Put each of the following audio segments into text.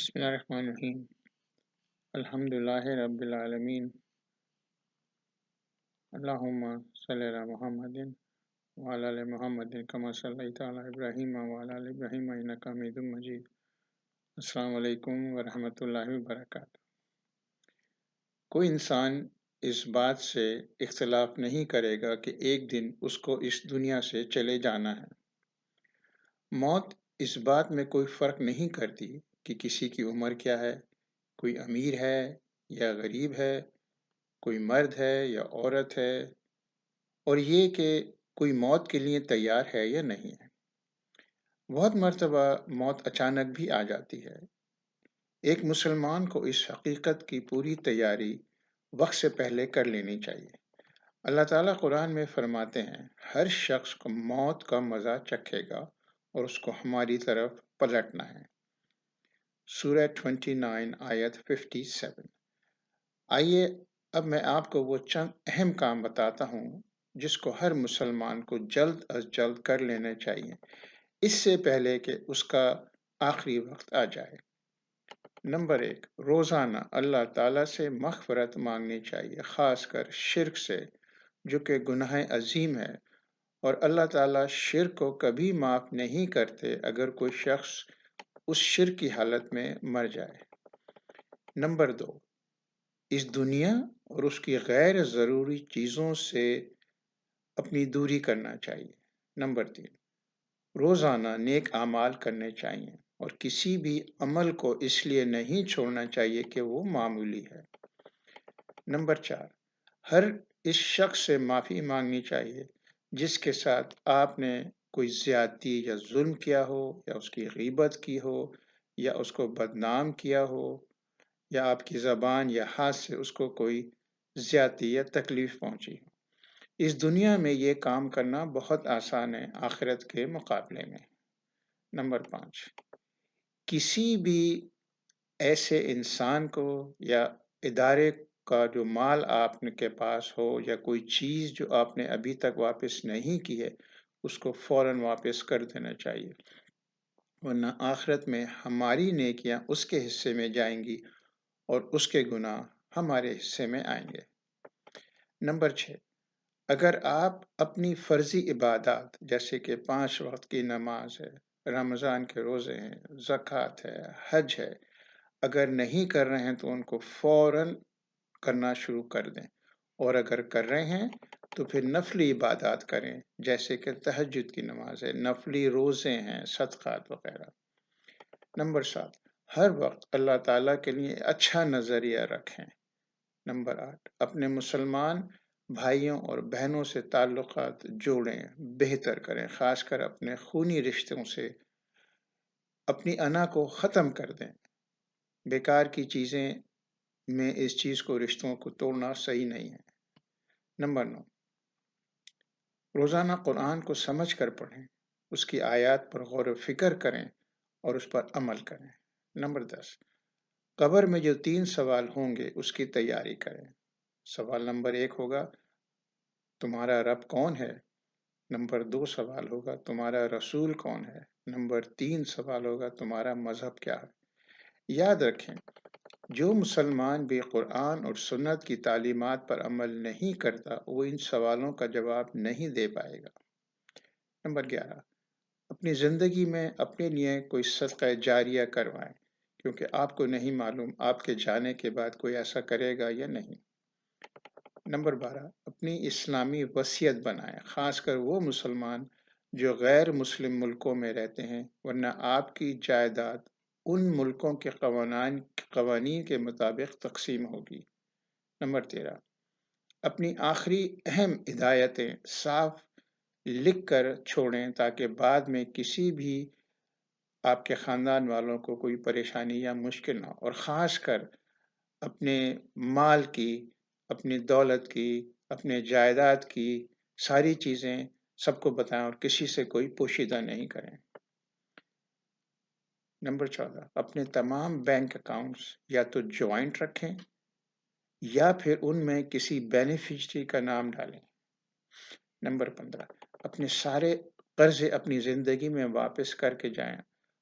بسم اللہ الرحمن الرحیم الحمدللہ رب العالمین اللہم صلی علی محمد وعلی آل محمد کما صلیت علی ابراہیم وعلی آل ابراہیم انک حمید مجید۔ السلام علیکم ورحمۃ اللہ وبرکاتہ۔ کوئی انسان اس بات سے اختلاف نہیں کرے گا کہ ایک دن اس کو اس دنیا سے چلے جانا ہے۔ موت اس بات میں کوئی فرق نہیں کرتی کہ کسی کی عمر کیا ہے، کوئی امیر ہے یا غریب ہے، کوئی مرد ہے یا عورت ہے، اور یہ کہ کوئی موت کے لیے تیار ہے یا نہیں ہے۔ بہت مرتبہ موت اچانک بھی آ جاتی ہے۔ ایک مسلمان کو اس حقیقت کی پوری تیاری وقت سے پہلے کر لینی چاہیے۔ اللہ تعالیٰ قرآن میں فرماتے ہیں، ہر شخص کو موت کا مزہ چکھے گا اور اس کو ہماری طرف پلٹنا ہے۔ سورہ 29 آیت 57۔ آئیے اب میں آپ کو وہ چند اہم کام بتاتا ہوں جس کو ہر مسلمان کو جلد از جلد کر لینا چاہیے، اس سے پہلے کہ اس کا آخری وقت آ جائے۔ نمبر 1، روزانہ اللہ تعالیٰ سے مغفرت مانگنی چاہیے، خاص کر شرک سے، جو کہ گناہ عظیم ہے، اور اللہ تعالیٰ شرک کو کبھی معاف نہیں کرتے اگر کوئی شخص اس شرک کی حالت میں مر جائے۔ نمبر 2، اس دنیا اور اس کی غیر ضروری چیزوں سے اپنی دوری کرنا چاہیے۔ نمبر 3، روزانہ نیک اعمال کرنے چاہیے اور کسی بھی عمل کو اس لیے نہیں چھوڑنا چاہیے کہ وہ معمولی ہے۔ نمبر 4، ہر اس شخص سے معافی مانگنی چاہیے جس کے ساتھ آپ نے کوئی زیادتی یا ظلم کیا ہو، یا اس کی غیبت کی ہو، یا اس کو بدنام کیا ہو، یا آپ کی زبان یا ہاتھ سے اس کو کوئی زیادتی یا تکلیف پہنچی ہو۔ اس دنیا میں یہ کام کرنا بہت آسان ہے، آخرت کے مقابلے میں۔ نمبر 5، کسی بھی ایسے انسان کو یا ادارے کا جو مال آپ کے پاس ہو، یا کوئی چیز جو آپ نے ابھی تک واپس نہیں کی ہے، اس کو فوراً واپس کر دینا چاہیے، ورنہ آخرت میں ہماری نیکیاں اس کے حصے میں جائیں گی اور اس کے گناہ ہمارے حصے میں آئیں گے۔ نمبر 6، اگر آپ اپنی فرضی عبادات جیسے کہ 5 وقت کی نماز ہے، رمضان کے روزے ہیں، زکوٰۃ ہے، حج ہے، اگر نہیں کر رہے ہیں تو ان کو فوراً کرنا شروع کر دیں، اور اگر کر رہے ہیں تو پھر نفلی عبادات کریں، جیسے کہ تہجد کی نماز ہے، نفلی روزے ہیں، صدقات وغیرہ۔ نمبر 7، ہر وقت اللہ تعالیٰ کے لیے اچھا نظریہ رکھیں۔ نمبر 8، اپنے مسلمان بھائیوں اور بہنوں سے تعلقات جوڑیں، بہتر کریں، خاص کر اپنے خونی رشتوں سے۔ اپنی انا کو ختم کر دیں، بیکار کی چیزیں میں اس چیز کو، رشتوں کو توڑنا صحیح نہیں ہے۔ نمبر 9، روزانہ قرآن کو سمجھ کر پڑھیں، اس کی آیات پر غور و فکر کریں اور اس پر عمل کریں۔ نمبر 10، قبر میں جو 3 سوال ہوں گے اس کی تیاری کریں۔ سوال نمبر 1 ہوگا، تمہارا رب کون ہے؟ نمبر 2 سوال ہوگا، تمہارا رسول کون ہے؟ نمبر 3 سوال ہوگا، تمہارا مذہب کیا ہے؟ یاد رکھیں، جو مسلمان بھی قرآن اور سنت کی تعلیمات پر عمل نہیں کرتا، وہ ان سوالوں کا جواب نہیں دے پائے گا۔ نمبر 11، اپنی زندگی میں اپنے لیے کوئی صدقہ جاریہ کروائیں، کیونکہ آپ کو نہیں معلوم آپ کے جانے کے بعد کوئی ایسا کرے گا یا نہیں۔ نمبر 12، اپنی اسلامی وصیت بنائیں، خاص کر وہ مسلمان جو غیر مسلم ملکوں میں رہتے ہیں، ورنہ آپ کی جائیداد ان ملکوں کے قوانین کے مطابق تقسیم ہوگی۔ نمبر 13، اپنی آخری اہم ہدایتیں صاف لکھ کر چھوڑیں تاکہ بعد میں کسی بھی آپ کے خاندان والوں کو کوئی پریشانی یا مشکل نہ ہو، اور خاص کر اپنے مال کی، اپنی دولت کی، اپنے جائیداد کی ساری چیزیں سب کو بتائیں اور کسی سے کوئی پوشیدہ نہیں کریں۔ نمبر 14، اپنے تمام بینک اکاؤنٹس یا تو جوائنٹ رکھیں یا پھر ان میں کسی بینیفیشری کا نام ڈالیں۔ نمبر 15، اپنے سارے قرضے اپنی زندگی میں واپس کر کے جائیں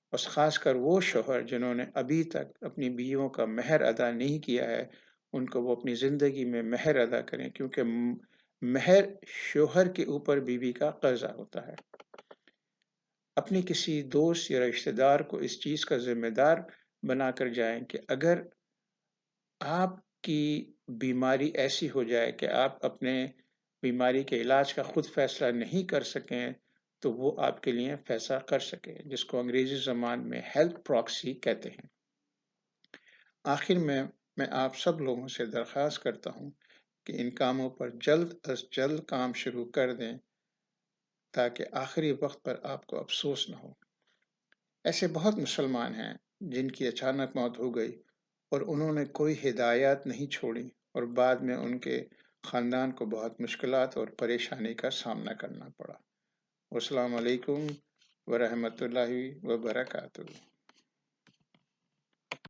اور خاص کر وہ شوہر جنہوں نے ابھی تک اپنی بیویوں کا مہر ادا نہیں کیا ہے، ان کو وہ اپنی زندگی میں مہر ادا کریں، کیونکہ مہر شوہر کے اوپر بیوی کا قرضہ ہوتا ہے۔ اپنی کسی دوست یا رشتہ دار کو اس چیز کا ذمہ دار بنا کر جائیں کہ اگر آپ کی بیماری ایسی ہو جائے کہ آپ اپنے بیماری کے علاج کا خود فیصلہ نہیں کر سکیں تو وہ آپ کے لیے فیصلہ کر سکے، جس کو انگریزی زبان میں ہیلتھ پراکسی کہتے ہیں۔ آخر میں آپ سب لوگوں سے درخواست کرتا ہوں کہ ان کاموں پر جلد از جلد کام شروع کر دیں تاکہ آخری وقت پر آپ کو افسوس نہ ہو۔ ایسے بہت مسلمان ہیں جن کی اچانک موت ہو گئی اور انہوں نے کوئی ہدایات نہیں چھوڑی اور بعد میں ان کے خاندان کو بہت مشکلات اور پریشانی کا سامنا کرنا پڑا۔ السلام علیکم ورحمۃ اللہ وبرکاتہ۔